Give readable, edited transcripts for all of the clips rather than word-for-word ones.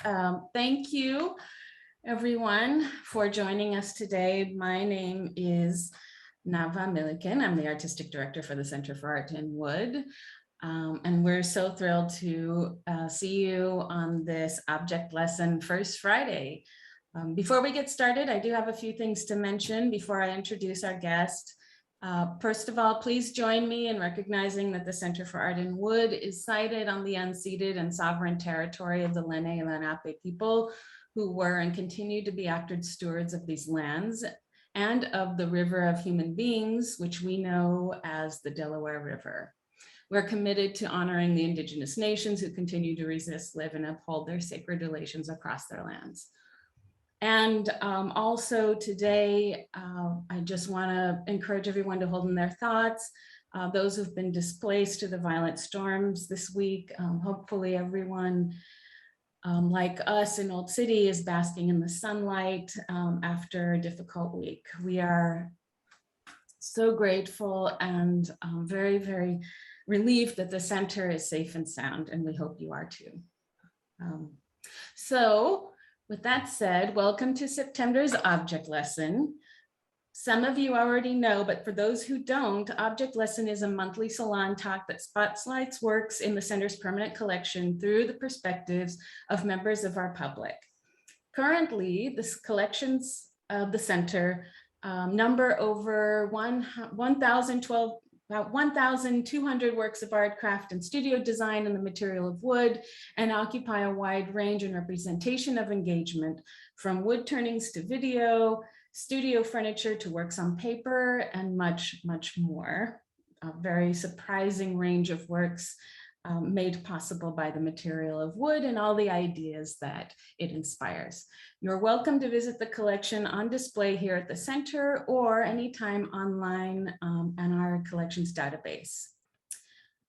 Thank you, everyone, for joining us today. My name is Nava Milliken. I'm the Artistic Director for the Center for Art in Wood. And we're so thrilled to see you on this object lesson First Friday. Before we get started, I do have a few things to mention before I introduce our guest. First of all, please join me in recognizing that the Center for Art in Wood is sited on the unceded and sovereign territory of the Lenni and Lenape people, who were and continue to be active stewards of these lands and of the river of human beings, which we know as the Delaware River. We're committed to honoring the indigenous nations who continue to resist, live, and uphold their sacred relations across their lands. And also today, I just want to encourage everyone to hold in their thoughts. Those who've been displaced to the violent storms this week, hopefully everyone like us in Old City is basking in the sunlight after a difficult week. We are so grateful and very, very relieved that the center is safe and sound, and we hope you are too. So with that said, welcome to September's object lesson. Some of you already know, but for those who don't, Object Lesson is a monthly salon talk that spotlights works in the center's permanent collection through the perspectives of members of our public. Currently, the collections of the center number over 1,200 works of art, craft, and studio design in the material of wood, and occupy a wide range and representation of engagement, from wood turnings to video, studio furniture to works on paper, and much, much more. A very surprising range of works made possible by the material of wood and all the ideas that it inspires. You're welcome to visit the collection on display here at the center or anytime online on our collections database.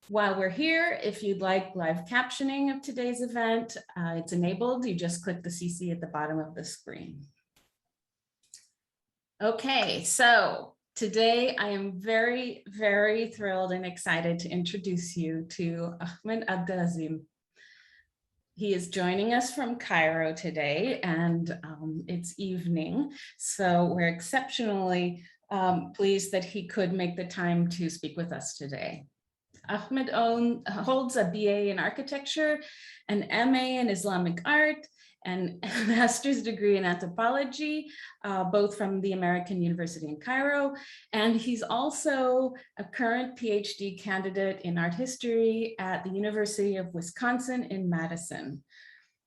While we're here, if you'd like live captioning of today's event, it's enabled. You just click the CC at the bottom of the screen. Okay, so today I am very, very thrilled and excited to introduce you to Ahmed Abdelazim. He is joining us from Cairo today, and it's evening, so we're exceptionally pleased that he could make the time to speak with us today. Ahmed holds a BA in architecture, an MA in Islamic art, and a master's degree in anthropology, both from the American University in Cairo. And he's also a current Ph.D. candidate in art history at the University of Wisconsin in Madison.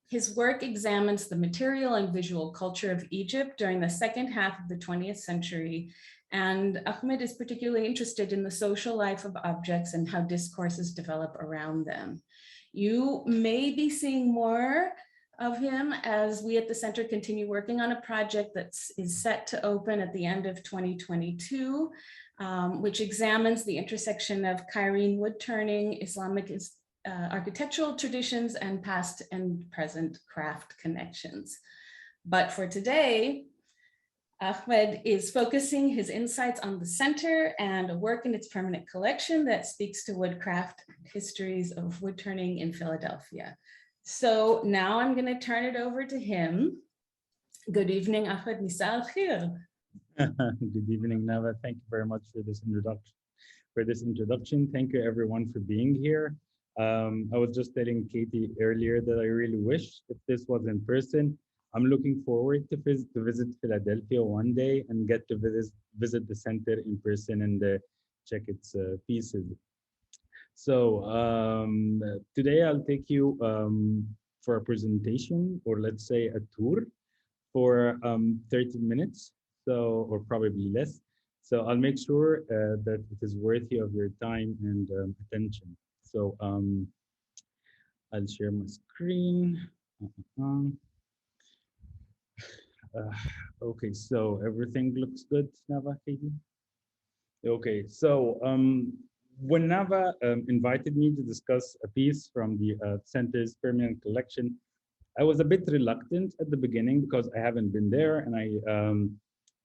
His work examines the material and visual culture of Egypt during the second half of the 20th century. And Ahmed is particularly interested in the social life of objects and how discourses develop around them. You may be seeing more of him as we at the center continue working on a project that is set to open at the end of 2022, which examines the intersection of Cairene wood turning, Islamic architectural traditions, and past and present craft connections. But for today, Ahmed is focusing his insights on the center and a work in its permanent collection that speaks to woodcraft histories of wood turning in Philadelphia. So now I'm going to turn it over to him. Good evening, Ahmed. Misal khair. Good evening, Nava. Thank you very much for this introduction. Thank you, everyone, for being here. I was just telling Katie earlier that I really wish if this was in person. I'm looking forward to visit Philadelphia one day and get to visit the center in person and check its pieces. So today I'll take you for a presentation, or let's say a tour, for 30 minutes, so, or probably less. So I'll make sure that it is worthy of your time and attention. So I'll share my screen. Okay, so everything looks good, Nava, Katie? Okay, so when Nava invited me to discuss a piece from the center's permanent collection, I was a bit reluctant at the beginning because I haven't been there, and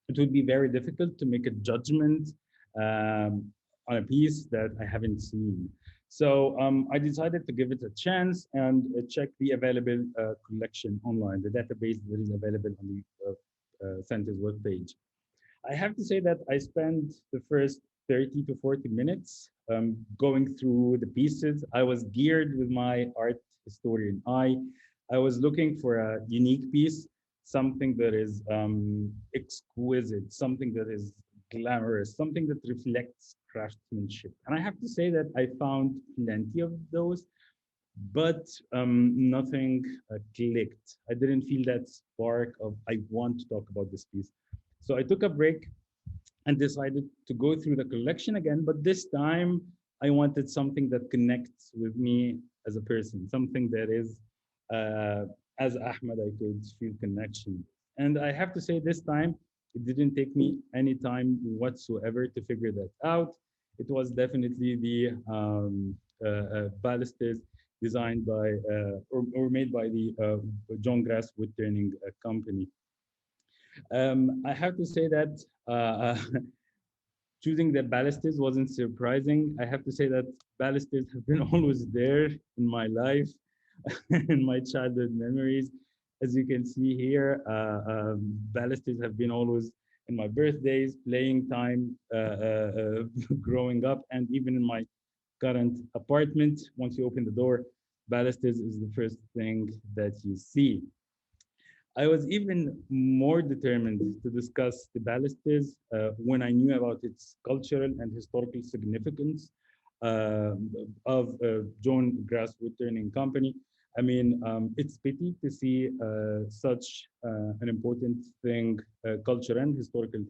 it would be very difficult to make a judgment on a piece that I haven't seen. So I decided to give it a chance and check the available collection online, the database that is available on the center's webpage. I have to say that I spent the first 30 to 40 minutes going through the pieces. I was geared with my art historian eye. I was looking for a unique piece, something that is exquisite, something that is glamorous, something that reflects craftsmanship. And I have to say that I found plenty of those, but nothing clicked. I didn't feel that spark of, I want to talk about this piece. So I took a break and decided to go through the collection again, but this time I wanted something that connects with me as a person, something that is, as Ahmed, I could feel connection. And I have to say this time, it didn't take me any time whatsoever to figure that out. It was definitely the balusters designed by, or made by the John Grass Wood Turning Company. I have to say that choosing the balusters wasn't surprising. I have to say that balusters have been always there in my life, in my childhood memories. As you can see here, balusters have been always in my birthdays, playing time, growing up, and even in my current apartment. Once you open the door, balusters is the first thing that you see. I was even more determined to discuss the balusters when I knew about its cultural and historical significance of John Grass Wood Turning Company. I mean, it's pity to see such an important thing, culture and historical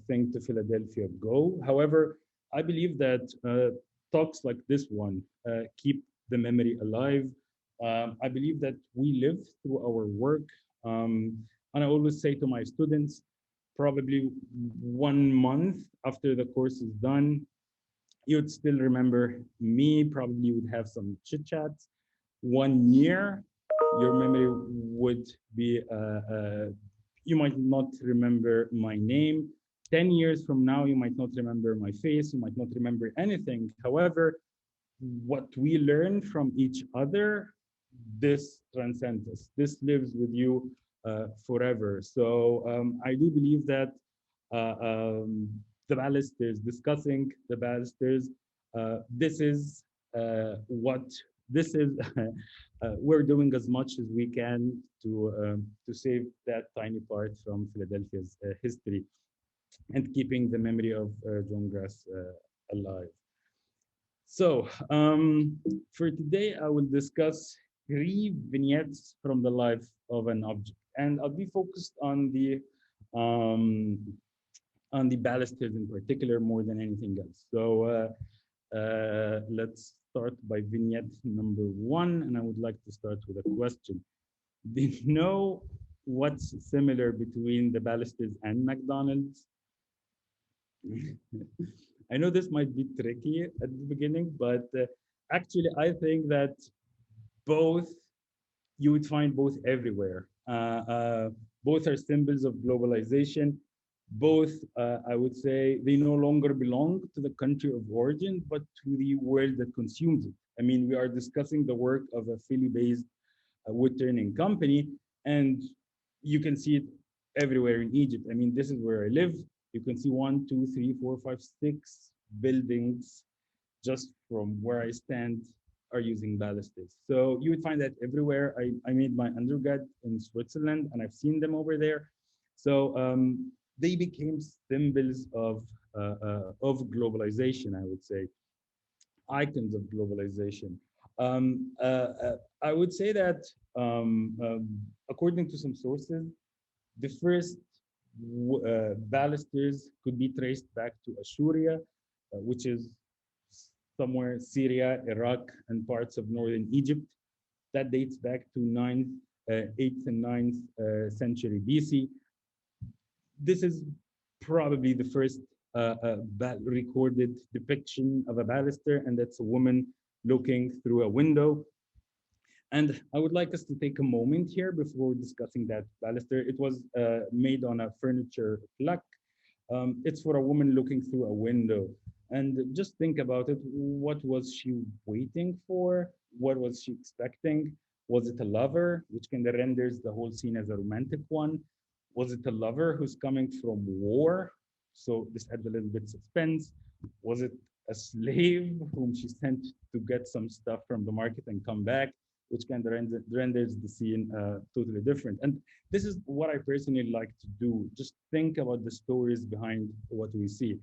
thing to Philadelphia go. However, I believe that talks like this one keep the memory alive. I believe that we live through our work. And I always say to my students, probably 1 month after the course is done, you'd still remember me, probably you would have some chit chats. 1 year, your memory would be, you might not remember my name. 10 years from now, you might not remember my face, you might not remember anything. However, what we learn from each other, this transcends us. This lives with you forever. So I do believe that the balusters, discussing the balusters, this is what this is. We're doing as much as we can to save that tiny part from Philadelphia's history and keeping the memory of John Grass alive. So for today, I will discuss 3 vignettes from the life of an object, and I'll be focused on the balusters in particular more than anything else. So let's start by vignette number 1, and I would like to start with a question. Do you know what's similar between the balusters and McDonald's? I know this might be tricky at the beginning, but actually, I think that both, you would find both everywhere. Both are symbols of globalization. Both, I would say, they no longer belong to the country of origin, but to the world that consumes it. I mean, we are discussing the work of a Philly-based wood turning company, and you can see it everywhere in Egypt. I mean, this is where I live. You can see 1, 2, 3, 4, 5, 6 buildings just from where I stand are using balusters. So you would find that everywhere. I made my undergrad in Switzerland, and I've seen them over there. So they became symbols of globalization, I would say, icons of globalization. I would say that according to some sources, the first balusters could be traced back to Assyria, which is somewhere Syria, Iraq, and parts of northern Egypt. That dates back to 8th and 9th century BC. This is probably the first recorded depiction of a baluster, and that's a woman looking through a window. And I would like us to take a moment here before discussing that baluster. It was made on a furniture plaque. It's for a woman looking through a window. And just think about it. What was she waiting for? What was she expecting? Was it a lover, which kind of renders the whole scene as a romantic one? Was it a lover who's coming from war? So this adds a little bit suspense. Was it a slave whom she sent to get some stuff from the market and come back, which kind of renders the scene totally different. And this is what I personally like to do. Just think about the stories behind what we see.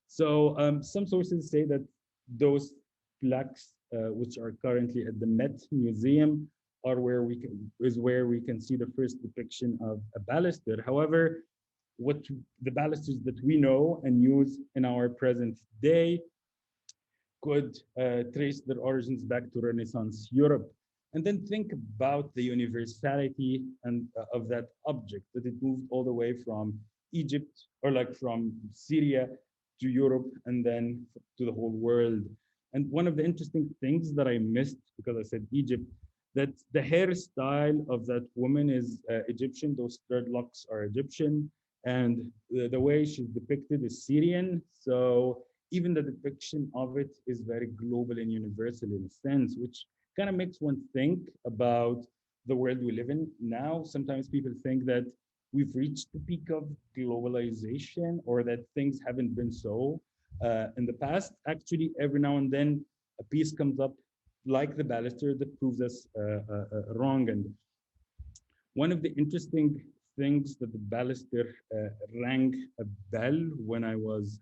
So some sources say that those plaques, which are currently at the Met Museum, are where we can see the first depiction of a baluster. However, what the balusters that we know and use in our present day could trace their origins back to Renaissance Europe. And then think about the universality and of that object, that it moved all the way from Egypt, or like from Syria to Europe, and then to the whole world. And one of the interesting things that I missed, because I said Egypt, that the hairstyle of that woman is Egyptian. Those dreadlocks are Egyptian, and the way she's depicted is Syrian. So even the depiction of it is very global and universal in a sense, which kind of makes one think about the world we live in now. Sometimes people think that we've reached the peak of globalization, or that things haven't been so in the past. Actually, every now and then a piece comes up like the baluster that proves us wrong. And one of the interesting things that the baluster rang a bell when I was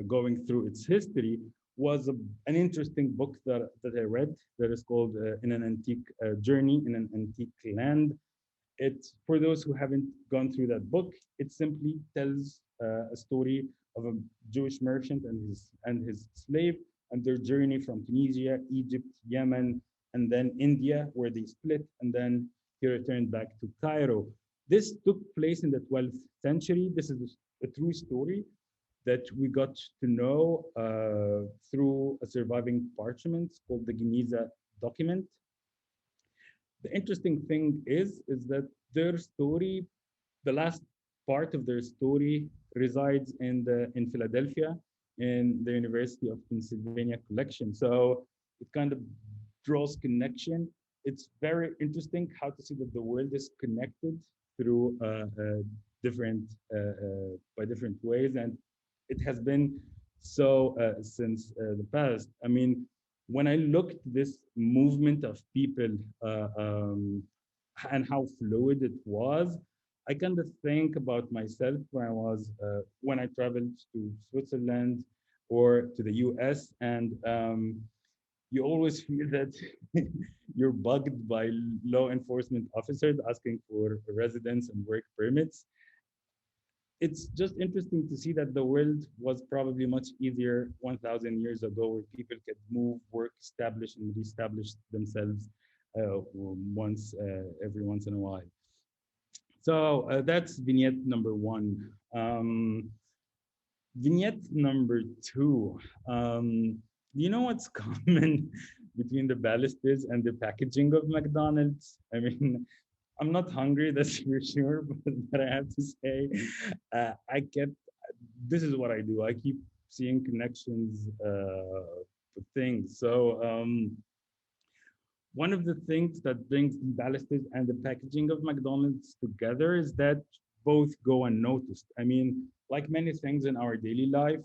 going through its history was an interesting book that I read that is called In an Antique Journey in an Antique Land. It's for those who haven't gone through that book. It simply tells a story of a Jewish merchant and his slave, and their journey from Tunisia, Egypt, Yemen, and then India, where they split, and then he returned back to Cairo. This took place in the 12th century. This is a true story that we got to know through a surviving parchment called the Geniza document. The interesting thing is that their story, the last part of their story, resides in Philadelphia, in the University of Pennsylvania collection. So it kind of draws connection. It's very interesting how to see that the world is connected through different by different ways, and it has been so since the past. I mean, when I looked this movement of people and how fluid it was, I kind of think about myself when I traveled to Switzerland or to the US, and you always feel that you're bugged by law enforcement officers asking for residence and work permits. It's just interesting to see that the world was probably much easier 1,000 years ago, where people could move, work, establish, and reestablish themselves every once in a while. So that's vignette number one. Vignette number two. Do you know what's common between the balusters and the packaging of McDonald's? I mean, I'm not hungry, that's for sure, but I have to say, this is what I do. I keep seeing connections to things. So one of the things that brings the balusters and the packaging of McDonald's together is that both go unnoticed. I mean, like many things in our daily life,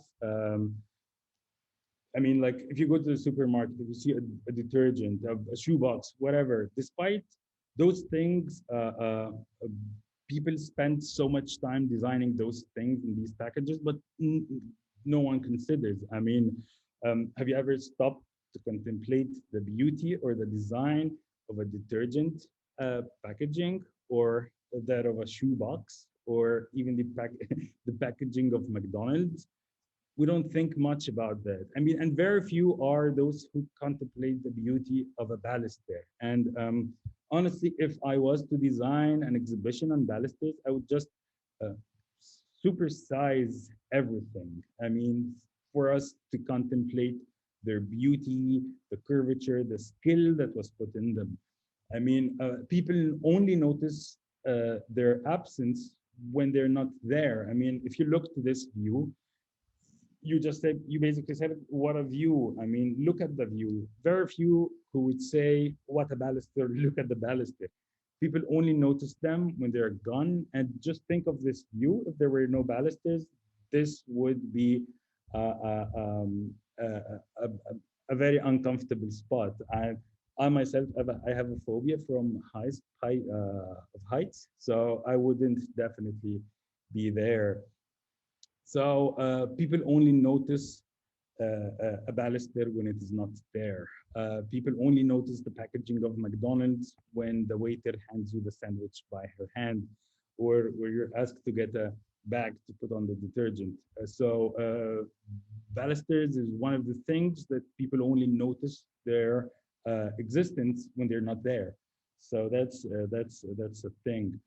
I mean, like if you go to the supermarket, if you see a detergent, a shoebox, whatever, despite those things, people spend so much time designing those things in these packages, but no one considers. I mean, have you ever stopped to contemplate the beauty or the design of a detergent packaging, or that of a shoebox, or even the packaging of McDonald's? We don't think much about that. I mean, and very few are those who contemplate the beauty of a baluster. And honestly, if I was to design an exhibition on balusters, I would just supersize everything. I mean, for us to contemplate their beauty, the curvature, the skill that was put in them. I mean, people only notice their absence when they're not there. I mean, if you look to this view, you just said, you basically said, what a view. I mean, look at the view. Very few who would say, what a baluster, look at the baluster. People only notice them when they're gone. And just think of this view. If there were no balusters, this would be a, a, a very uncomfortable spot. I myself, I have a phobia from heights, so I wouldn't definitely be there. So people only notice a baluster when it is not there. People only notice the packaging of McDonald's when the waiter hands you the sandwich by her hand, or where you're asked to get a bag to put on the detergent. Balusters is one of the things that people only notice their existence when they're not there. So that's a thing.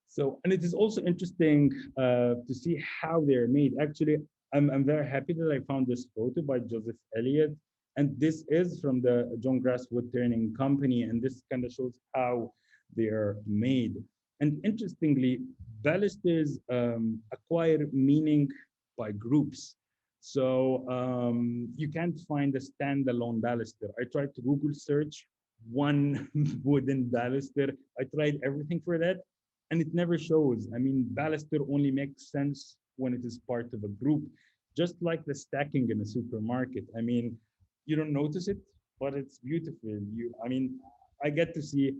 So, and it is also interesting to see how they're made. Actually, I'm very happy that I found this photo by Joseph Elliott. And this is from the John Grass Wood Turning Company. And this kind of shows how they are made. And interestingly, balusters acquire meaning by groups. So you can't find a standalone baluster. I tried to Google search one wooden baluster. I tried everything for that, and it never shows. I mean, baluster only makes sense when it is part of a group, just like the stacking in a supermarket. I mean, you don't notice it, but it's beautiful. I mean, I get to see,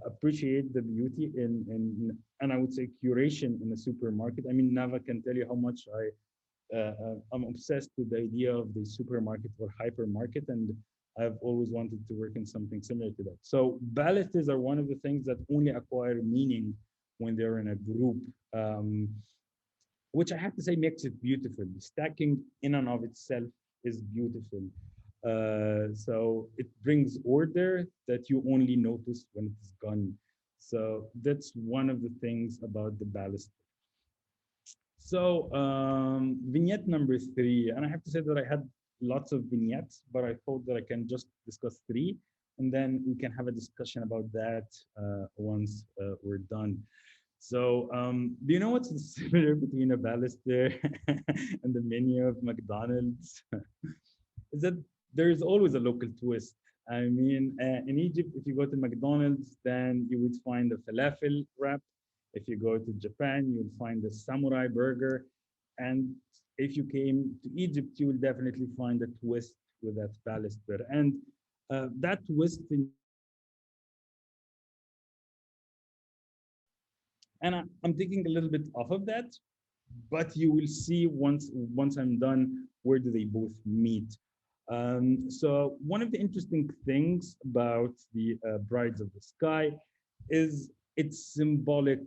appreciate the beauty and I would say curation in a supermarket. I mean, Nava can tell you how much I'm obsessed with the idea of the supermarket or hypermarket, and I've always wanted to work in something similar to that. So balusters are one of the things that only acquire meaning when they're in a group, which I have to say makes it beautiful. Stacking in and of itself is beautiful. So it brings order that you only notice when it is gone. So that's one of the things about the baluster. So vignette number 3, and I have to say that I had lots of vignettes, but I thought that I can just discuss 3, and then we can have a discussion about that once we're done. So do you know what's similar between a baluster and the menu of McDonald's? Is that there's always a local twist. I mean, in Egypt, if you go to McDonald's, then you would find a falafel wrap. If you go to Japan, you'll find the samurai burger. And if you came to Egypt, you will definitely find a twist with that baluster. And that twist in and I'm taking a little bit off of that, but you will see once I'm done, where do they both meet. So one of the interesting things about the Brides of the Sky is its symbolic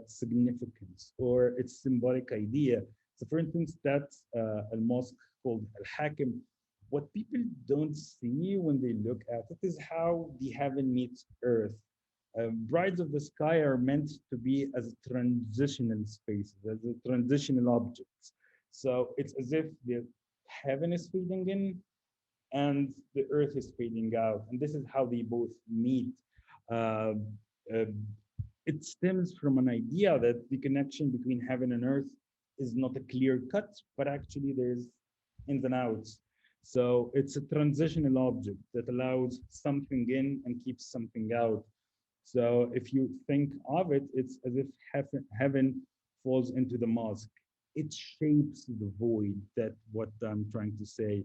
significance or its symbolic idea. So for instance, that's a mosque called Al-Hakim. What people don't see when they look at it is how the heaven meets earth. Brides of the Sky are meant to be as transitional spaces, as a transitional objects. So it's as if the heaven is fading in and the earth is fading out. And this is how they both meet. It stems from an idea that the connection between heaven and earth is not a clear cut, but actually there's ins and outs. So it's a transitional object that allows something in and keeps something out. So if you think of it, it's as if heaven falls into the mosque. It shapes the void. That's what I'm trying to say.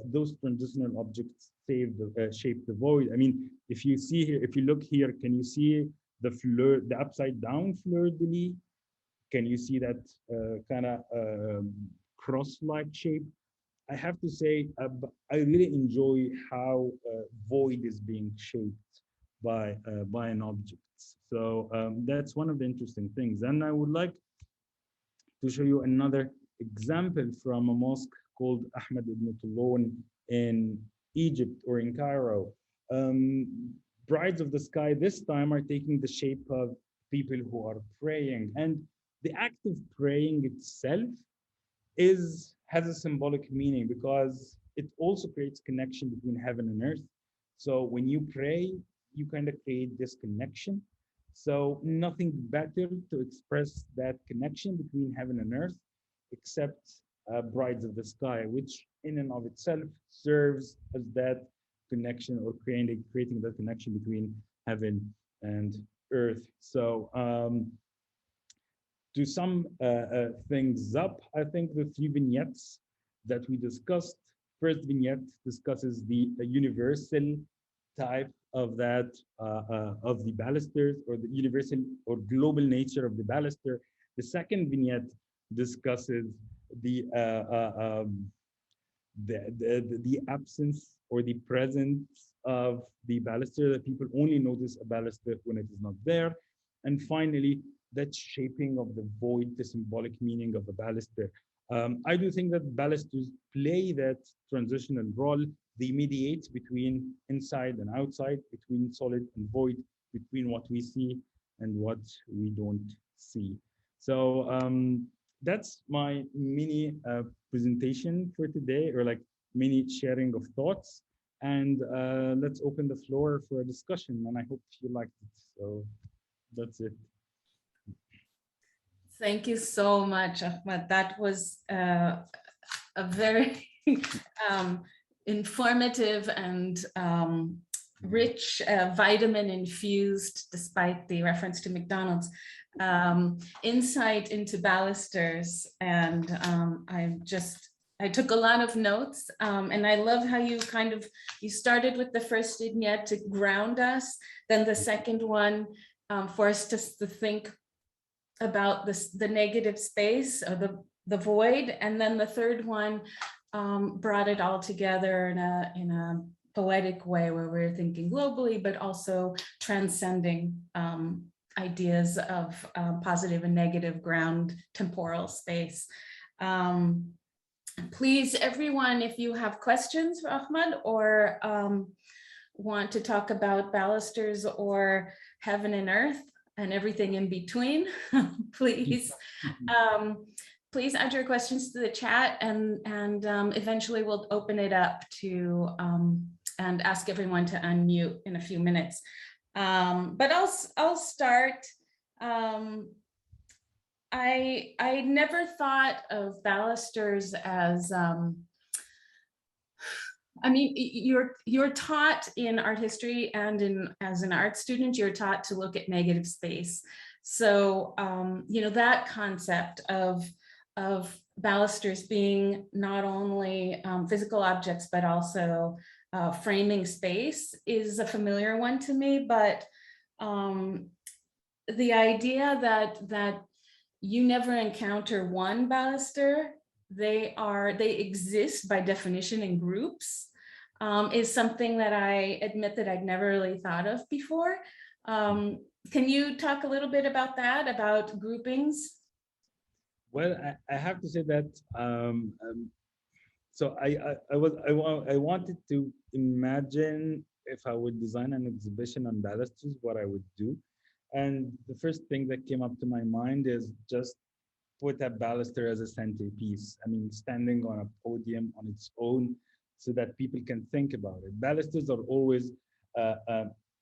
Those transitional objects shape the void. I mean, if you see here, if you look here, can you see the upside down fleur-de-lis? Can you see that kind of cross-like shape? I have to say, I really enjoy how void is being shaped by an object. So that's one of the interesting things. And I would like to show you another example from a mosque called Ahmed ibn Tulun in Egypt or in Cairo. Brides of the Sky this time are taking the shape of people who are praying. And the act of praying itself has a symbolic meaning because it also creates connection between heaven and earth. So when you pray, you kind of create this connection. So nothing better to express that connection between heaven and earth, except brides of the sky, which in and of itself serves as that connection, or creating that connection between heaven and earth. So to sum things up, I think the three vignettes that we discussed. First vignette discusses the universal type of that of the balusters, or the universal or global nature of the baluster. The second vignette discusses the absence or the presence of the baluster, that people only notice a baluster when it is not there. And finally, that shaping of the void, the symbolic meaning of the baluster. I do think that balusters play that transitional role. They mediate between inside and outside, between solid and void, between what we see and what we don't see. So that's my mini presentation for today, or like mini sharing of thoughts. And let's open the floor for a discussion. And I hope you liked it. So that's it. Thank you so much, Ahmed. That was a very informative and rich, vitamin-infused, despite the reference to McDonald's, insight into balusters. And I took a lot of notes, and I love how you you started with the first vignette to ground us, then the second one forced us to think about the negative space, or the void, and then the third one brought it all together in a poetic way, where we're thinking globally, but also transcending ideas of positive and negative ground temporal space. Please, everyone, if you have questions for Ahmed, or want to talk about balusters or heaven and earth and everything in between, please add your questions to the chat, and eventually we'll open it up to and ask everyone to unmute in a few minutes. But I'll start. I never thought of balusters as I mean, you're taught in art history, and as an art student, you're taught to look at negative space. So you know, that concept of balusters being not only physical objects, but also framing space is a familiar one to me. But the idea that you never encounter one baluster, they exist by definition in groups, is something that I admit that I'd never really thought of before. Can you talk a little bit about that, about groupings? Well, I have to say that so I wanted to imagine if I would design an exhibition on balusters, what I would do. And the first thing that came up to my mind is just put a baluster as a centerpiece. I mean, standing on a podium on its own, so that people can think about it. Balusters are always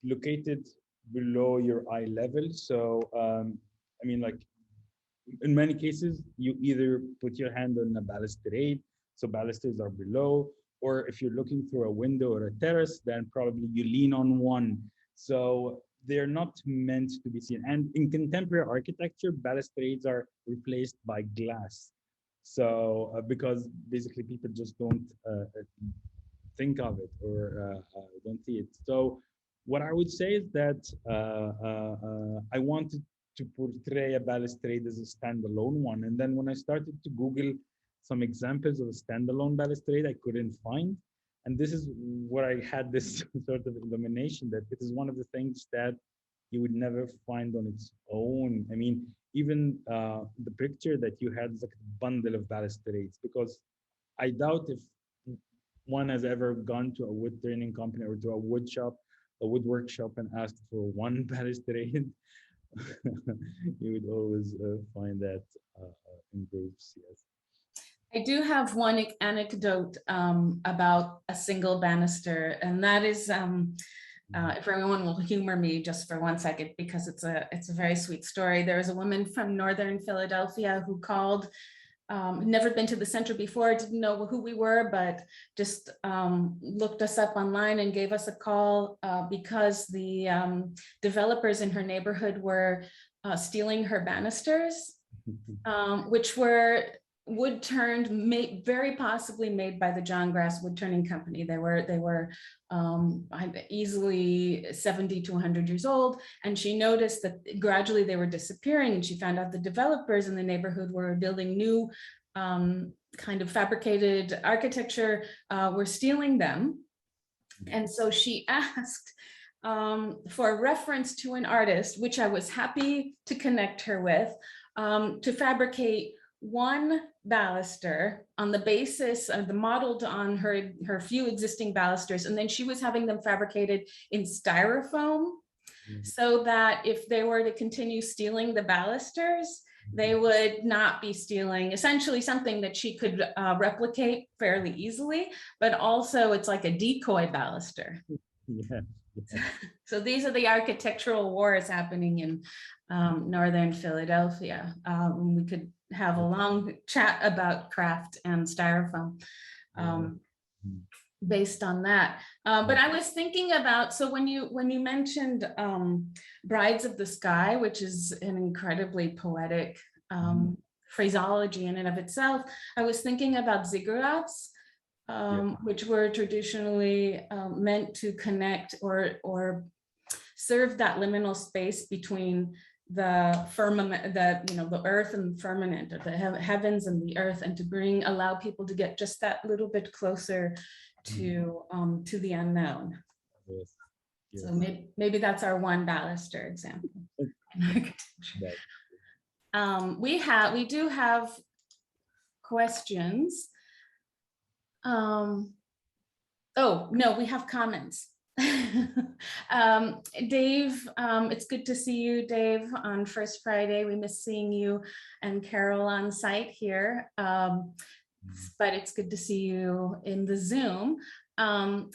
located below your eye level. So, I mean, like in many cases, you either put your hand on a balustrade, so balusters are below, or if you're looking through a window or a terrace, then probably you lean on one. So they're not meant to be seen. And in contemporary architecture, balustrades are replaced by glass. So because basically people just don't think of it, or don't see it. So what I would say is that I wanted to portray a balustrade as a standalone one. And then when I started to Google some examples of a standalone balustrade, I couldn't find. And this is where I had this sort of illumination that it is one of the things that you would never find on its own. I mean, even the picture that you had is like a bundle of balustrades, because I doubt if one has ever gone to a wood turning company or to a wood shop, a wood workshop, and asked for one balustrade. You would always find that in groups, yes. I do have one anecdote about a single banister, and that is, if everyone will humor me just for 1 second, because it's a very sweet story. There was a woman from northern Philadelphia who called never been to the center before, didn't know who we were, but just looked us up online and gave us a call because the developers in her neighborhood were stealing her banisters, which were wood turned, very possibly made by the John Grass Wood Turning Company. They were easily 70 to 100 years old, and she noticed that gradually they were disappearing, and she found out the developers in the neighborhood were building new kind of fabricated architecture, were stealing them. And so she asked for a reference to an artist, which I was happy to connect her with, to fabricate one baluster on the basis of the modeled on her few existing balusters, and then she was having them fabricated in styrofoam, so that if they were to continue stealing the balusters, they would not be stealing essentially something that she could replicate fairly easily, but also it's like a decoy baluster. Yeah. So these are the architectural wars happening in northern Philadelphia. We could have a long chat about craft and styrofoam based on that. But I was thinking about, so when you mentioned Brides of the Sky, which is an incredibly poetic phraseology in and of itself, I was thinking about ziggurats, which were traditionally meant to connect or serve that liminal space between the firmament, the earth and the firmament, or the heavens and the earth, and to allow people to get just that little bit closer to the unknown. Yes. Yes. So maybe that's our one baluster example in architecture. We do have questions. Oh no, we have comments. Dave, it's good to see you, Dave, on First Friday. We miss seeing you and Carol on site here, but it's good to see you in the Zoom.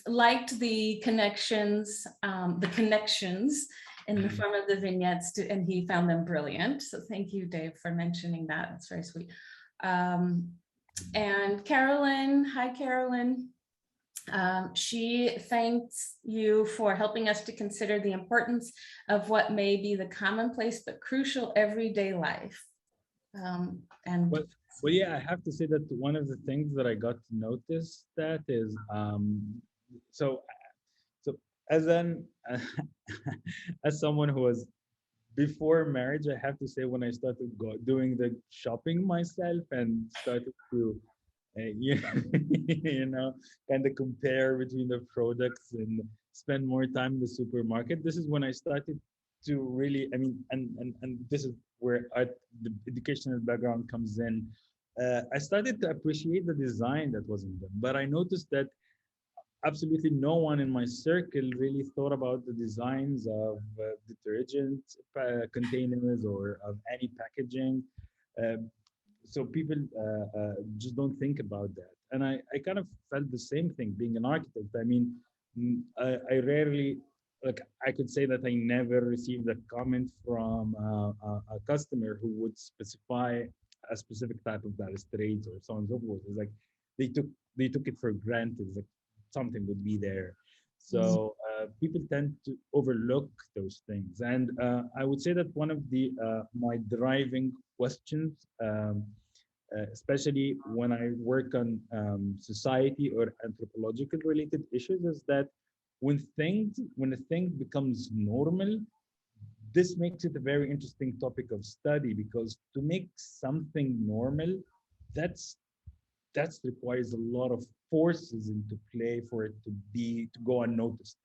Liked the connections in the form of the vignettes, and he found them brilliant. So thank you, Dave, for mentioning that. That's very sweet. And Carolyn, hi, Carolyn. She thanks you for helping us to consider the importance of what may be the commonplace but crucial everyday life. Well, yeah, I have to say that one of the things that I got to notice that is, so as as someone who was before marriage, I have to say when I started doing the shopping myself and started to you know, kind of compare between the products and spend more time in the supermarket. This is when I started to really, I mean, and this is where the educational background comes in. I started to appreciate the design that was in them, but I noticed that absolutely no one in my circle really thought about the designs of detergent containers or of any packaging. So people just don't think about that. And I kind of felt the same thing being an architect. I mean, I rarely, like, I could say that I never received a comment from a customer who would specify a specific type of balustrades or so on and so forth. It's like they took it for granted, like something would be there. So people tend to overlook those things. And I would say that one of the my driving questions, especially when I work on society or anthropological related issues, is that when a thing becomes normal, this makes it a very interesting topic of study, because to make something normal, that requires a lot of forces into play for it to go unnoticed.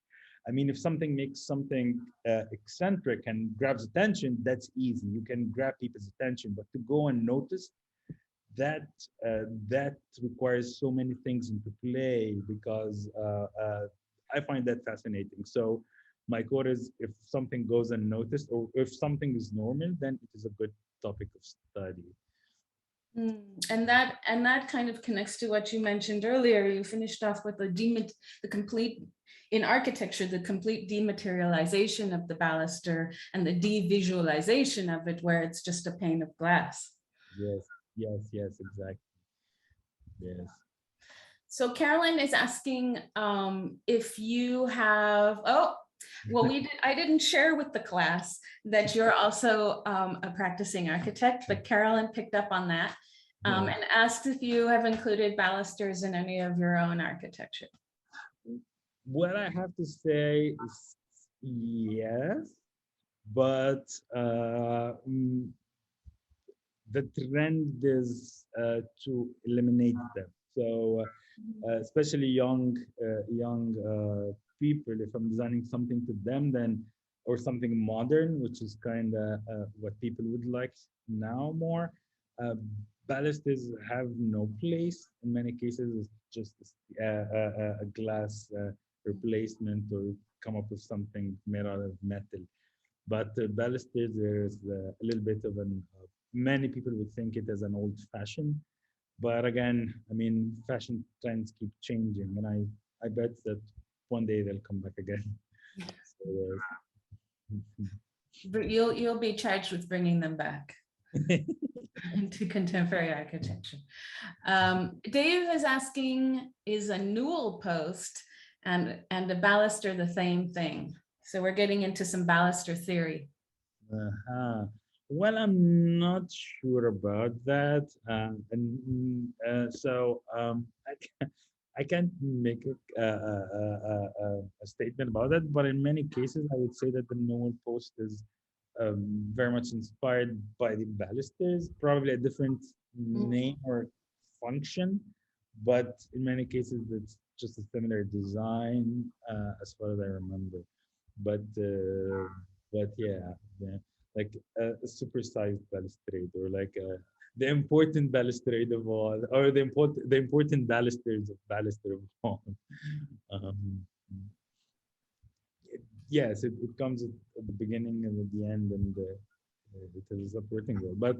I mean, if something makes something eccentric and grabs attention, that's easy. You can grab people's attention, but to go unnoticed, that requires so many things into play, because I find that fascinating. So my quote is, if something goes unnoticed, or if something is normal, then it is a good topic of study. And that kind of connects to what you mentioned earlier. You finished off with the complete, in architecture, the complete dematerialization of the baluster and the devisualization of it, where it's just a pane of glass. Yes, yes, exactly. Yes. So Carolyn is asking if you have, oh, well, I didn't share with the class that you're also a practicing architect, but Carolyn picked up on that and asked if you have included balusters in any of your own architecture. What I have to say is yes, but the trend is to eliminate them. So especially young people, if I'm designing something to them, then or something modern, which is kind of what people would like now more. Uh, Balusters have no place. In many cases, it's just a glass replacement or come up with something made out of metal. But balusters, there's a little bit of an. Many people would think it as an old fashioned, but again, I mean, fashion trends keep changing, and I bet that one day they'll come back again. So, But you'll be charged with bringing them back into contemporary architecture. Dave is asking, is a newel post and a baluster the same thing? So we're getting into some baluster theory. well, I'm not sure about that, I can't make a statement about that. But in many cases, I would say that the Noel post is very much inspired by the balusters, probably a different name or function, but in many cases, it's just a similar design, as far as I remember. But yeah, yeah, like a supersized balustrade, or like the important balustrade of all, or the important balusters of baluster of all. Um, yes, it comes at the beginning and at the end, and it is supporting well. But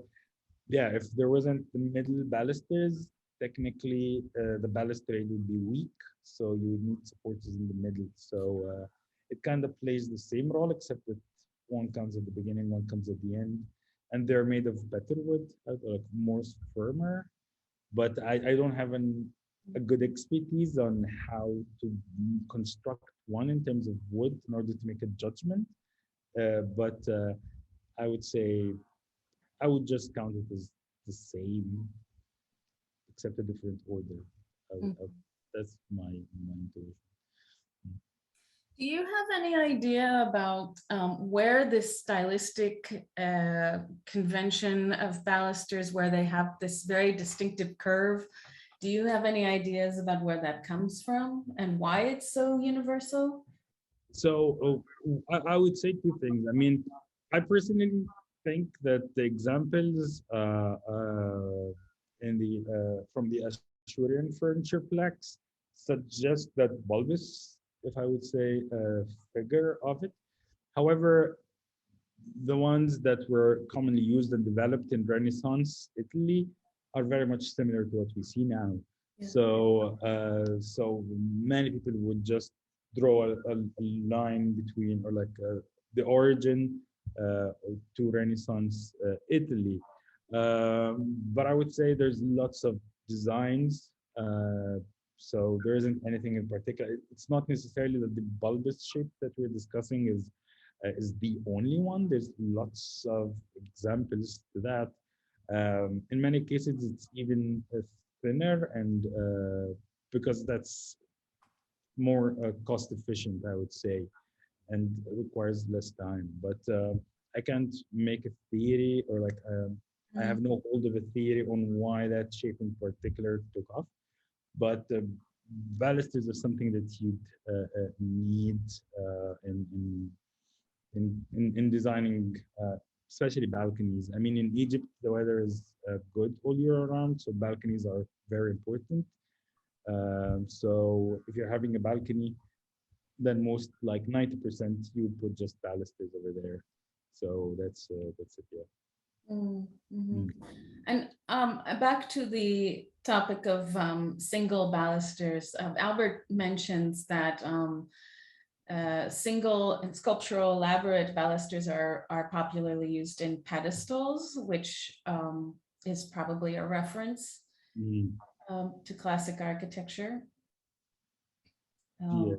yeah, if there wasn't the middle balusters, technically the balustrade would be weak, so you would need supporters in the middle. So it kind of plays the same role, except that one comes at the beginning, one comes at the end, and they're made of better wood, like more firmer. But I don't have a good expertise on how to construct one in terms of wood in order to make a judgment. But I would say I would just count it as the same, except a different order. That's my intuition. Do you have any idea about where this stylistic convention of balusters, where they have this very distinctive curve, do you have any ideas about where that comes from and why it's so universal? So I would say two things. I mean, I personally think that the examples in the from the Ashurian furniture plaques suggest that bulbous, if I would say, figure of it. However, the ones that were commonly used and developed in Renaissance Italy are very much similar to what we see now. Yeah. So many people would just draw a line between, or like the origin to Renaissance Italy. But I would say there's lots of designs. So there isn't anything in particular. It's not necessarily that the bulbous shape that we're discussing is the only one. There's lots of examples to that. In many cases, it's even thinner, and because that's more cost efficient, I would say, and requires less time. But I can't make a theory, or like I have no hold of a theory on why that shape in particular took off. But balusters are something that you'd need in designing, especially balconies. I mean, in Egypt, the weather is good all year round, so balconies are very important. So if you're having a balcony, then most, like 90%, you would put just balusters over there. So that's it. Yeah. And back to the topic of single balusters, Albert mentions that single and sculptural elaborate balusters are popularly used in pedestals, which is probably a reference to classic architecture. Yeah.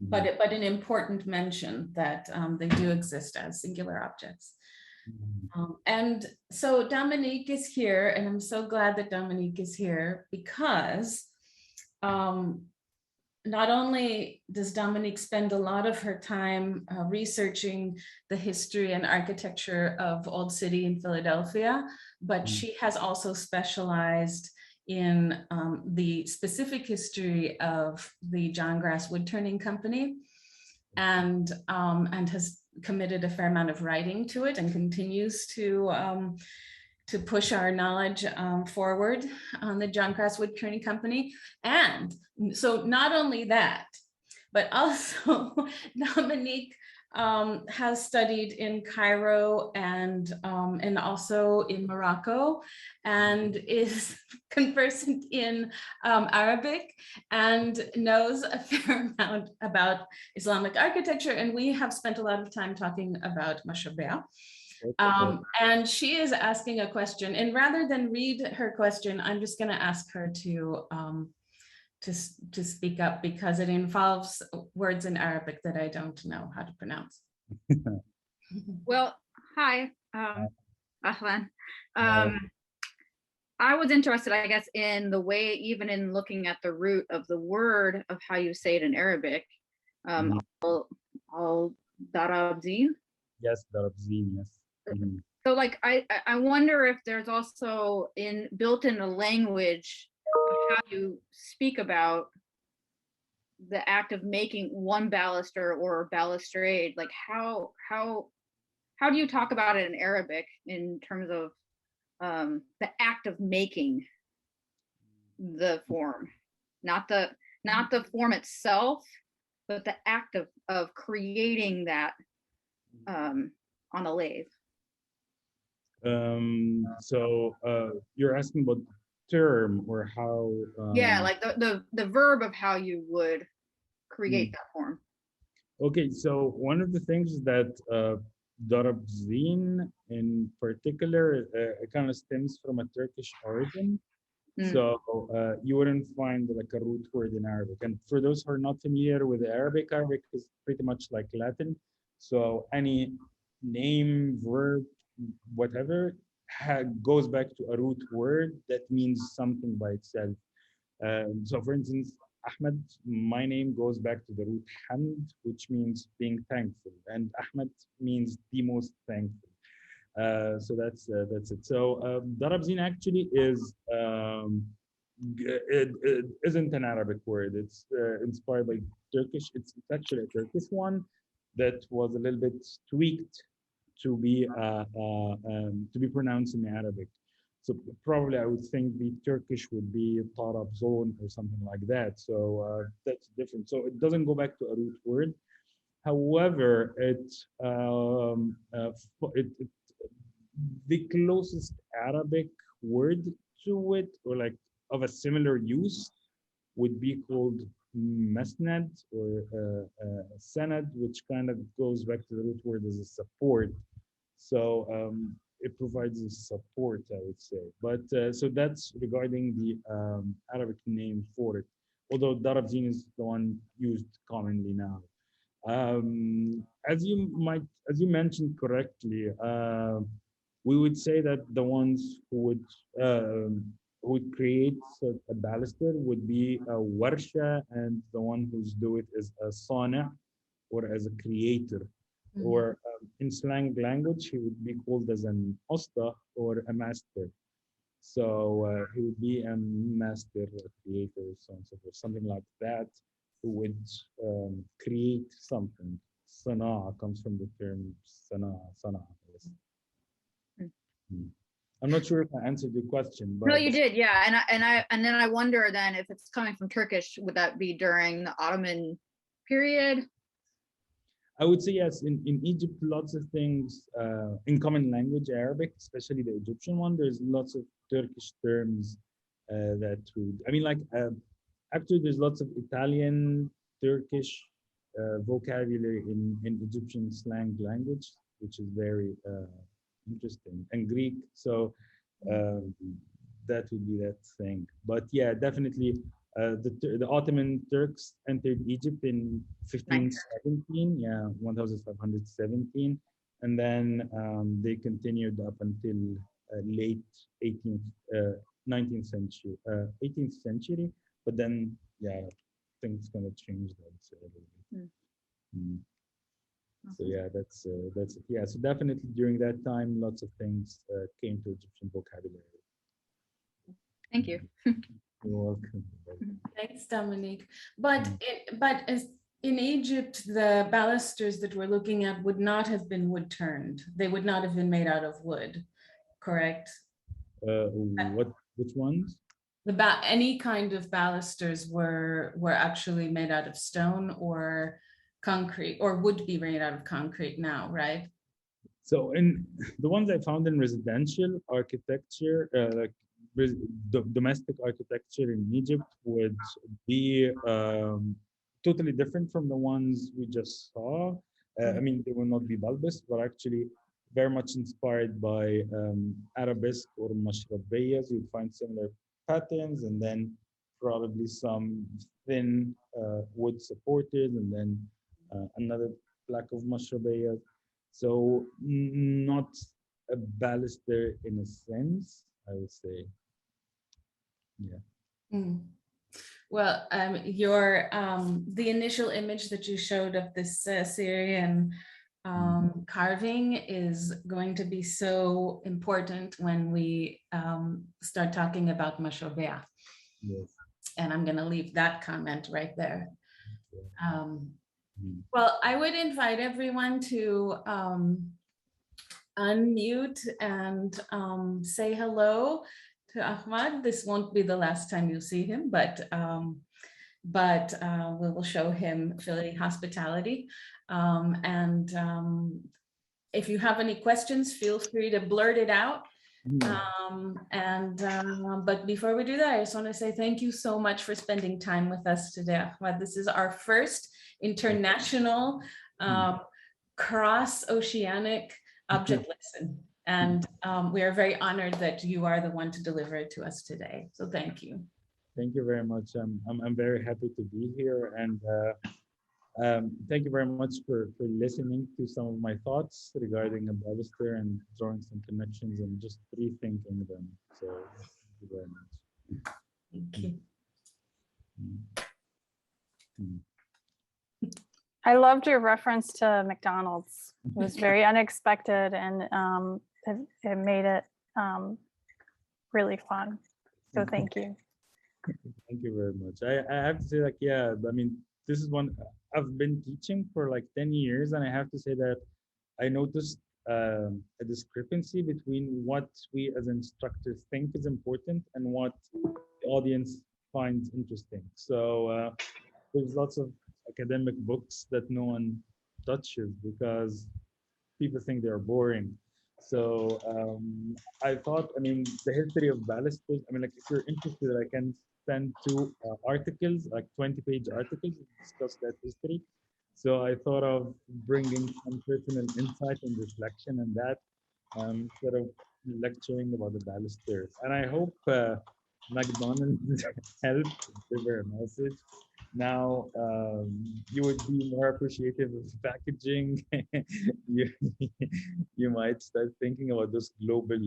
But an important mention that they do exist as singular objects. And so Dominique is here, and I'm so glad that Dominique is here because not only does Dominique spend a lot of her time researching the history and architecture of Old City in Philadelphia, but she has also specialized in the specific history of the John Grass Wood Turning Company, and has committed a fair amount of writing to it and continues to push our knowledge forward on the John Grass Wood Turning Company. And so not only that, but also Dominique has studied in Cairo and also in Morocco, and is conversant in Arabic and knows a fair amount about Islamic architecture. And we have spent a lot of time talking about mashabeh. And she is asking a question, and rather than read her question, I'm just going to ask her to speak up because it involves words in Arabic that I don't know how to pronounce. Well, hi, Ahlan. I was interested, I guess, in the way, even in looking at the root of the word of how you say it in Arabic. Al-Darabzin. Yes, Darabzin, yes. So like, I wonder if there's also built in the language of how you speak about the act of making one baluster or balustrade. Like how do you talk about it in Arabic in terms of the act of making the form, not the form itself, but the act of creating that on a lathe? So you're asking about term or how? Yeah, like the verb of how you would create that form. Okay, so one of the things that Darabzin in particular kind of stems from a Turkish origin. So you wouldn't find like a root word in Arabic. And for those who are not familiar with Arabic is pretty much like Latin. So any name, verb, whatever goes back to a root word that means something by itself. So for instance, Ahmed, my name goes back to the root hamd, which means being thankful, and Ahmed means the most thankful. So that's it. So Darabzin actually is it isn't an Arabic word. It's inspired by Turkish. It's actually a Turkish one that was a little bit tweaked to be pronounced in Arabic. So probably I would think the Turkish would be Tarabzon or something like that. So that's different. So it doesn't go back to a root word. However, the closest Arabic word to it, or like of a similar use, would be called masnad or sanad, which kind of goes back to the root word as a support. So it provides a support, I would say. But so that's regarding the Arabic name for it. Although Darabzin is the one used commonly now. As you mentioned correctly, we would say that the ones who would create a baluster would be a warsha, and the one who's do it is a sana, or as a creator. Or in slang language, he would be called as an usta or a master. So he would be a master, a creator, so on and so forth, something like that, who would create something. Sana comes from the term sana. Yes. I'm not sure if I answered your question, but no, you did, yeah. And then I wonder then if it's coming from Turkish, would that be during the Ottoman period? I would say yes. In Egypt, lots of things in common language, Arabic, especially the Egyptian one. There's lots of Turkish terms that would. I mean, like actually, there's lots of Italian, Turkish vocabulary in Egyptian slang language, which is very interesting, and Greek. So Um, that would be that thing. But yeah, definitely the Ottoman Turks entered Egypt in 1517, yeah, 1517, and then they continued up until late 18th, 19th century, 18th century. But then, yeah, things gonna change that a little bit. Mm. So yeah, that's it. Yeah, so definitely during that time, lots of things came to Egyptian vocabulary. Thank you. You're welcome. Thanks, Dominique. But Mm. but as in Egypt, the balusters that we're looking at would not have been wood turned. They would not have been made out of wood, correct? Which ones? Any kind of balusters were actually made out of stone or concrete, or would be made out of concrete now, right? So in the ones I found in residential architecture, like domestic architecture in Egypt would be totally different from the ones we just saw. I mean, they will not be bulbous, but actually very much inspired by arabesque or mashrabiyas. You'd find similar patterns, and then probably some thin wood supported, and then another plaque of mashrabiyas. So not a baluster in a sense, I would say. Yeah. Mm. Well, the initial image that you showed of this Syrian carving is going to be so important when we start talking about mashrabiyah. Yes. And I'm going to leave that comment right there. Mm. Well, I would invite everyone to unmute and say hello to Ahmed. This won't be the last time you see him, but we will show him Philly hospitality. If you have any questions, feel free to blurt it out. But before we do that, I just want to say thank you so much for spending time with us today, Ahmed. This is our first international cross-oceanic object lesson. And we are very honored that you are the one to deliver it to us today. So thank you. Thank you very much. I'm very happy to be here, and thank you very much for listening to some of my thoughts regarding a baluster and drawing some connections and just rethinking them. So thank you very much. Thank you. I loved your reference to McDonald's. It was very unexpected, and it made it really fun. So thank you. Thank you very much. I have to say, like, yeah, I mean, this is one I've been teaching for like 10 years, and I have to say that I noticed a discrepancy between what we as instructors think is important and what the audience finds interesting. So there's lots of academic books that no one touches because people think they're boring. So I thought, I mean, the history of balusters, I mean, like, if you're interested, I can send 2 articles, like 20-page articles to discuss that history. So I thought of bringing some personal insight and reflection in that instead of lecturing about the balusters. And I hope McDonald's helped deliver a message. Now you would be more appreciative of packaging. you might start thinking about those global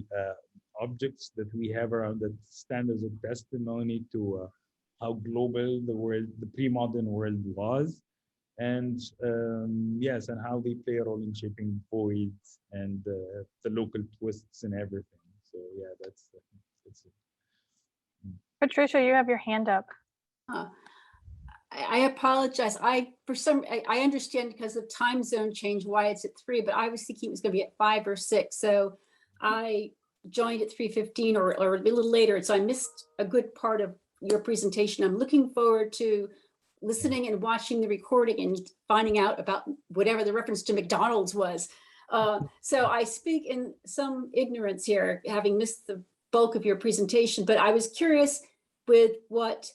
objects that we have around that stand as a testimony to how global the world, the pre-modern world was, and yes, and how they play a role in shaping voids and the local twists and everything. So yeah, that's it. Patricia, you have your hand up. I apologize. I understand because of time zone change why it's at 3, but I was thinking it was going to be at 5 or 6. So I joined at 3:15 or a little later. So I missed a good part of your presentation. I'm looking forward to listening and watching the recording and finding out about whatever the reference to McDonald's was. So I speak in some ignorance here, having missed the bulk of your presentation, but I was curious with what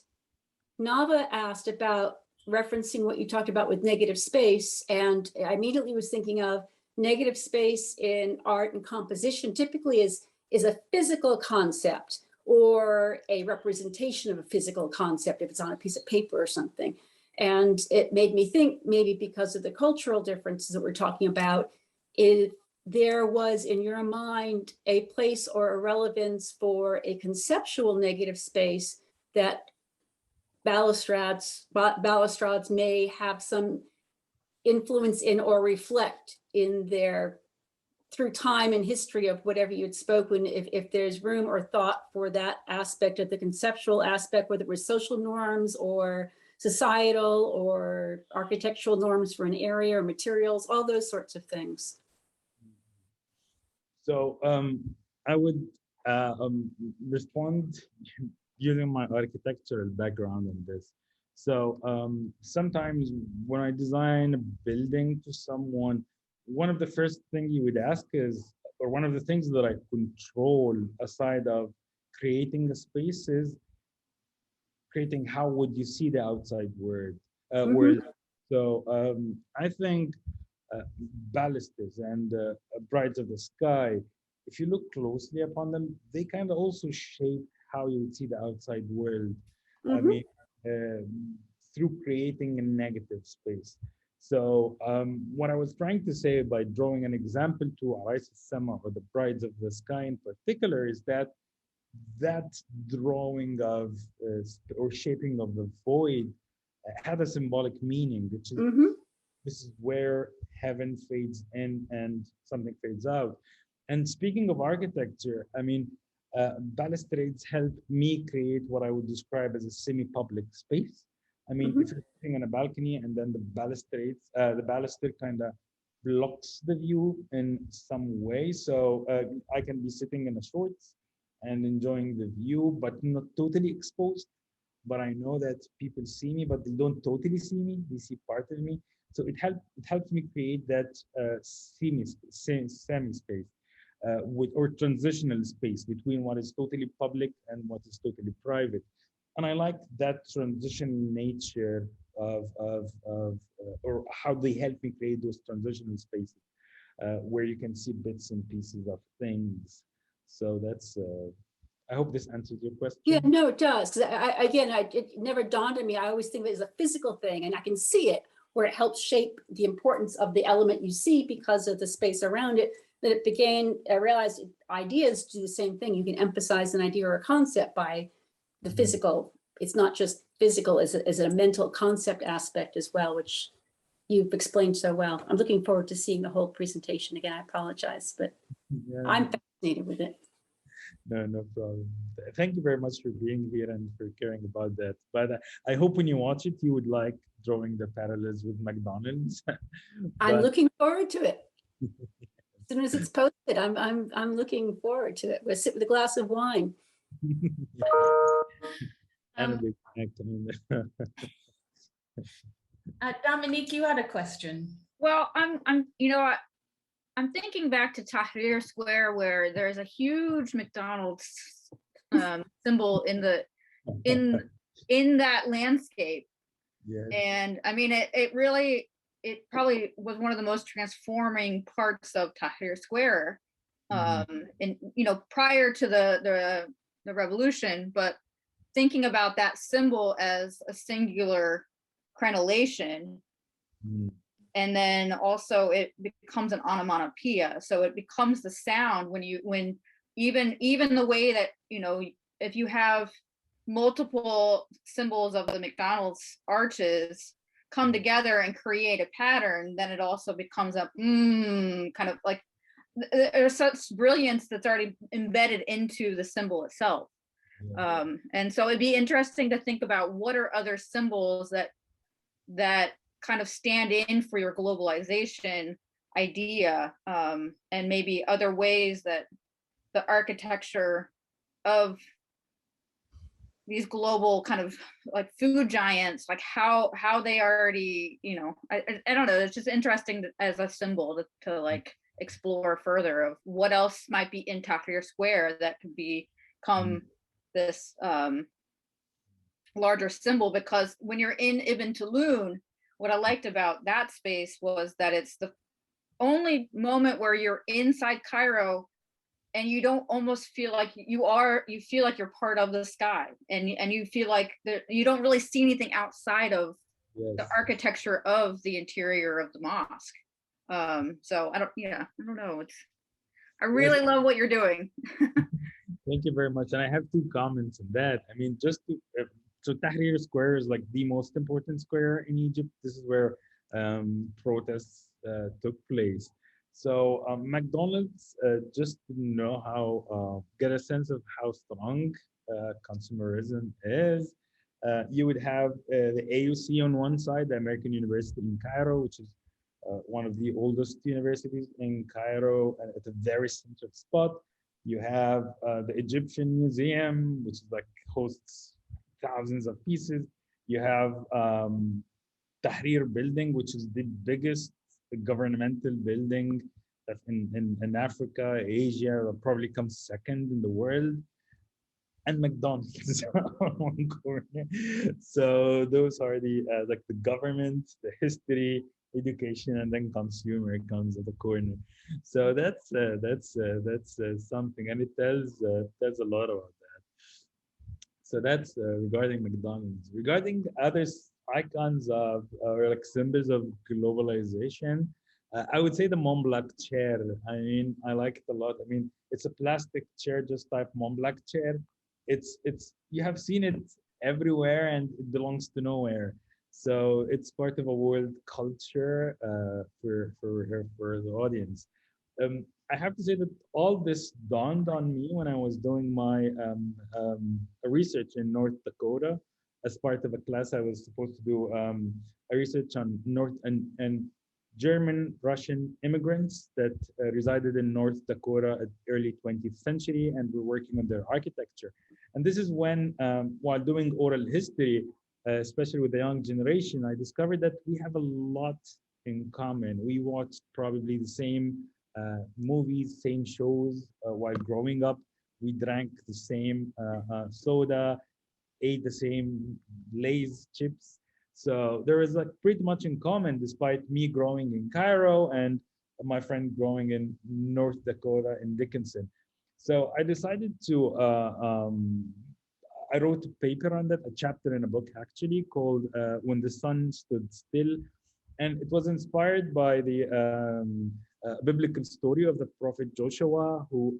Nava asked about referencing what you talked about with negative space. And I immediately was thinking of negative space in art and composition typically is is a physical concept or a representation of a physical concept if it's on a piece of paper or something. And it made me think, maybe because of the cultural differences that we're talking about, if there was in your mind a place or a relevance for a conceptual negative space that balustrades may have some influence in or reflect in their, through time and history of whatever you had spoken, if there's room or thought for that aspect of the conceptual aspect, whether it was social norms or societal or architectural norms for an area or materials, all those sorts of things. So I would respond using my architectural background on this. So sometimes when I design a building to someone, one of the first things you would ask is, or one of the things that I control aside of creating a space is creating how would you see the outside world. So I think Balusters and Brides of the Sky, if you look closely upon them, they kind of also shape how you would see the outside world. I mean, through creating a negative space. So what I was trying to say by drawing an example to Arais Sama or the Brides of the Sky in particular is that that drawing of or shaping of the void had a symbolic meaning, which is this is where heaven fades in and something fades out. And speaking of architecture, I mean, balustrades help me create what I would describe as a semi-public space. I mean, if you're sitting on a balcony and then the baluster kind of blocks the view in some way. So I can be sitting in a shorts and enjoying the view, but not totally exposed. But I know that people see me, but they don't totally see me. They see part of me. So it helps me create that semi-space or transitional space between what is totally public and what is totally private. And I like that transition nature of or how they help me create those transitional spaces where you can see bits and pieces of things. So that's, I hope this answers your question. Yeah, no, it does. Because it never dawned on me. I always think of it as a physical thing and I can see it where it helps shape the importance of the element you see because of the space around it. That it began, I realized ideas do the same thing. You can emphasize an idea or a concept by the physical. It's not just physical as a mental concept aspect as well, which you've explained so well. I'm looking forward to seeing the whole presentation again. I apologize, but I'm fascinated with it. No problem. Thank you very much for being here and for caring about that. But I hope when you watch it, you would like drawing the parallels with McDonald's. I'm looking forward to it. As soon as it's posted, I'm looking forward to it. We'll sit with a glass of wine. And a big snack. Dominique, you had a question. Well, I'm thinking back to Tahrir Square where there's a huge McDonald's symbol in that landscape. Yes. And I mean, it probably was one of the most transforming parts of Tahrir Square, and prior to the revolution. But thinking about that symbol as a singular crenellation, and then also it becomes an onomatopoeia. So it becomes the sound when even the way that if you have multiple symbols of the McDonald's arches come together and create a pattern, then it also becomes a kind of like there's such brilliance that's already embedded into the symbol itself. And so it'd be interesting to think about what are other symbols that kind of stand in for your globalization idea, and maybe other ways that the architecture of these global kind of like food giants, like how they already, I don't know, it's just interesting as a symbol to like explore further of what else might be in Tahrir Square that could become this larger symbol. Because when you're in Ibn Tulun, what I liked about that space was that it's the only moment where you're inside Cairo and you don't almost feel like you feel like you're part of the sky, and you feel like you don't really see anything outside of Yes. the architecture of the interior of the mosque. So I don't know. I really love what you're doing. Thank you very much. And I have two comments on that. I mean, just to, so Tahrir Square is like the most important square in Egypt. This is where protests took place. So McDonald's, just to know how, get a sense of how strong consumerism is. You would have the AUC on one side, the American University in Cairo, which is one of the oldest universities in Cairo, and at a very central spot. You have the Egyptian Museum, which is like hosts thousands of pieces. You have Tahrir building, which is the biggest governmental building that's in Africa, Asia, that probably comes second in the world. And McDonald's on one corner. So those are the like the government, the history, education, and then consumer comes at the corner. So that's something, and it tells a lot about that. So that's regarding McDonald's. Regarding other icons of or like symbols of globalization, I would say the Montblack Chair. I mean, I like it a lot. I mean, it's a plastic chair, just type Montblack Chair. It's you have seen it everywhere, and it belongs to nowhere. So it's part of a world culture for the audience. I have to say that all this dawned on me when I was doing my research in North Dakota. As part of a class, I was supposed to do a research on North and German Russian immigrants that resided in North Dakota at early 20th century, and were working on their architecture. And this is when, while doing oral history, especially with the young generation, I discovered that we have a lot in common. We watched probably the same movies, same shows while growing up. We drank the same soda, ate the same Lay's chips. So there is like pretty much in common, despite me growing in Cairo and my friend growing in North Dakota in Dickinson. So I decided to I wrote a paper on that, a chapter in a book actually called When the Sun Stood Still. And it was inspired by the biblical story of the prophet Joshua, who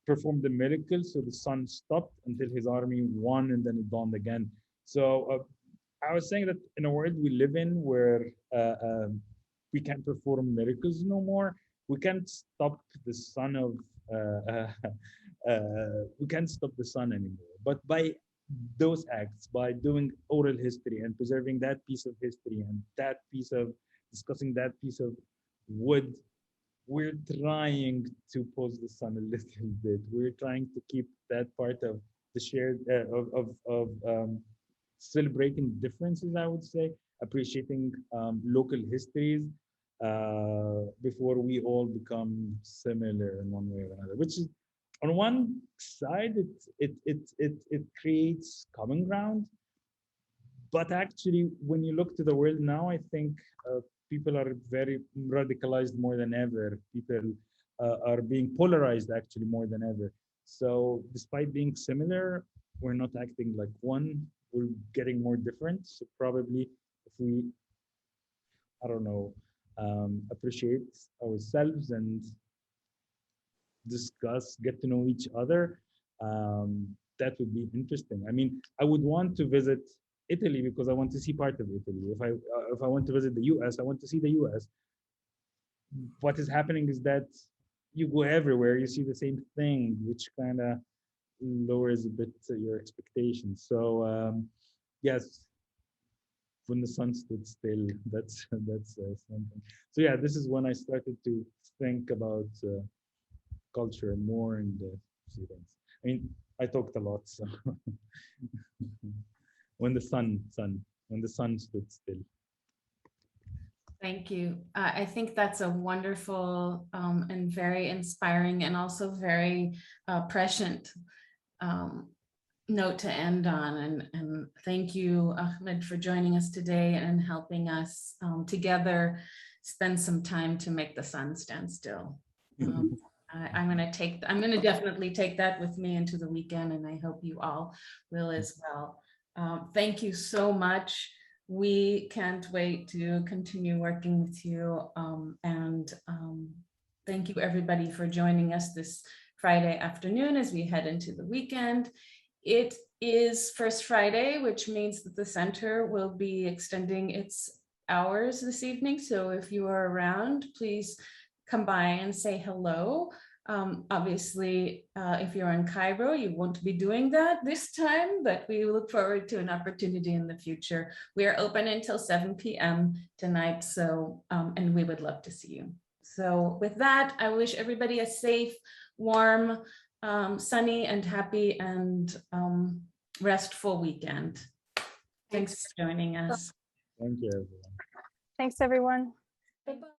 performed the miracle. So the sun stopped until his army won, and then it dawned again. So I was saying that in a world we live in where we can't perform miracles no more, we can't stop the sun of we can't stop the sun anymore. But by those acts, by doing oral history and preserving that piece of history and that piece of discussing that piece of wood, we're trying to pose the sun a little bit. We're trying to keep that part of the shared celebrating differences, I would say, appreciating local histories before we all become similar in one way or another. Which is, on one side, it creates common ground, but actually, when you look to the world now, I think people are very radicalized more than ever. People are being polarized actually more than ever. So despite being similar, we're not acting like one. We're getting more different. So probably if we, I don't know, appreciate ourselves and discuss, get to know each other, that would be interesting. I mean, I would want to visit Italy because I want to see part of Italy. If I want to visit the US, I want to see the US. What is happening is that you go everywhere, you see the same thing, which kind of lowers a bit your expectations. So yes, when the sun stood still, that's something. So yeah, this is when I started to think about culture more and students. I mean, I talked a lot, so when the sun stood still. Thank you. I think that's a wonderful and very inspiring and also very prescient note to end on. And thank you, Ahmed, for joining us today and helping us together spend some time to make the sun stand still. I'm going to definitely take that with me into the weekend, and I hope you all will as well. Thank you so much. We can't wait to continue working with you. Thank you everybody for joining us this Friday afternoon as we head into the weekend. It is First Friday, which means that the center will be extending its hours this evening. So if you are around, please come by and say hello. Obviously, if you're in Cairo, you won't be doing that this time, but we look forward to an opportunity in the future. We are open until 7 p.m. tonight, so and we would love to see you. So with that, I wish everybody a safe, warm, sunny and happy and restful weekend. Thanks for joining us. Thank you, everyone. Thanks, everyone. Bye-bye.